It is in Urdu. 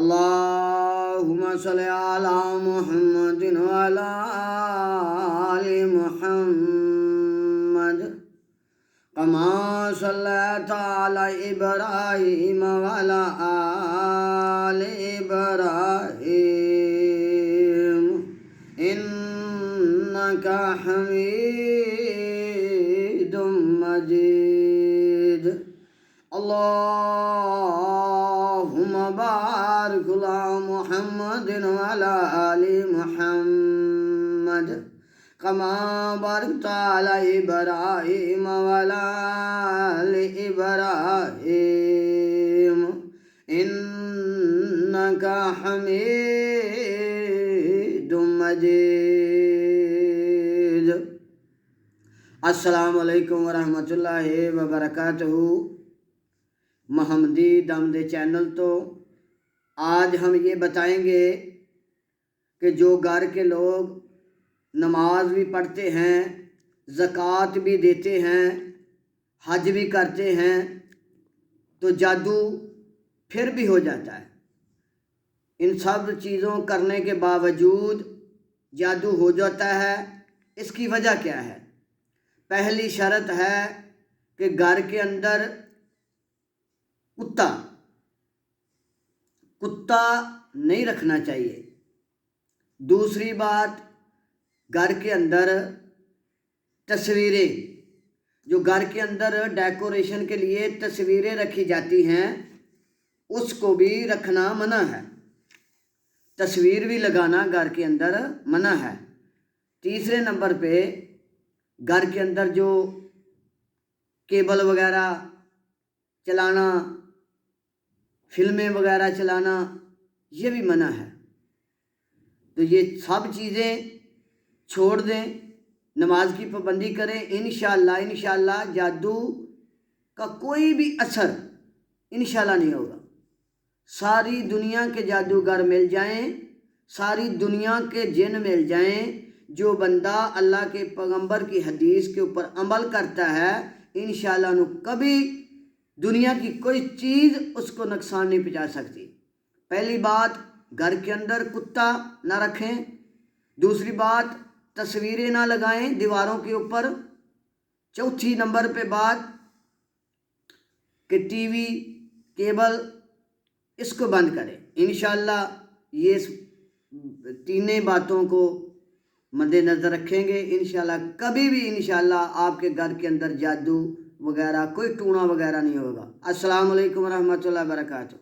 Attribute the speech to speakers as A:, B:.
A: اللہم صلی علی محمد وعلی آل محمد کما صلیت علی ابراہیم وعلی آل ابراہیم انکا حمید مجید اللہم بارک علی محمد وعلی آل محمد کما بارکت علی ابراہیم وعلی آل ابراہیم انکا حمید مجید۔ السلام علیکم ورحمۃ اللہ وبرکاتہ۔ محمدی دامد چینل تو آج ہم یہ بتائیں گے کہ جو گھر کے لوگ نماز بھی پڑھتے ہیں، زکوٰۃ بھی دیتے ہیں، حج بھی کرتے ہیں تو جادو پھر بھی ہو جاتا ہے۔ ان سب چیزوں کرنے کے باوجود جادو ہو جاتا ہے، اس کی وجہ کیا ہے؟ پہلی شرط ہے کہ گھر کے اندر کتا نہیں رکھنا چاہیے۔ دوسری بات، گھر کے اندر تصویریں، جو گھر کے اندر ڈیکوریشن کے لیے تصویریں رکھی جاتی ہیں، اس کو بھی رکھنا منع ہے۔ تصویر بھی لگانا گھر کے اندر منع ہے۔ تیسرے نمبر پہ گھر کے اندر جو کیبل وغیرہ چلانا، فلمیں وغیرہ چلانا، یہ بھی منع ہے۔ تو یہ سب چیزیں چھوڑ دیں، نماز کی پابندی کریں، انشاءاللہ جادو کا کوئی بھی اثر انشاءاللہ نہیں ہوگا۔ ساری دنیا کے جادوگر مل جائیں، ساری دنیا کے جن مل جائیں، جو بندہ اللہ کے پیغمبر کی حدیث کے اوپر عمل کرتا ہے، انشاءاللہ کبھی دنیا کی کوئی چیز اس کو نقصان نہیں پہنچا سکتی۔ پہلی بات، گھر کے اندر کتا نہ رکھیں۔ دوسری بات، تصویریں نہ لگائیں دیواروں کے اوپر۔ چوتھی نمبر پہ بات کہ ٹی وی، کیبل، اس کو بند کریں۔ انشاءاللہ یہ تینیں باتوں کو مد نظر رکھیں گے، انشاءاللہ کبھی بھی انشاءاللہ آپ کے گھر کے اندر جادو وغیرہ، کوئی ٹونا وغیرہ نہیں ہوگا۔ السلام علیکم ورحمۃ اللہ وبرکاتہ۔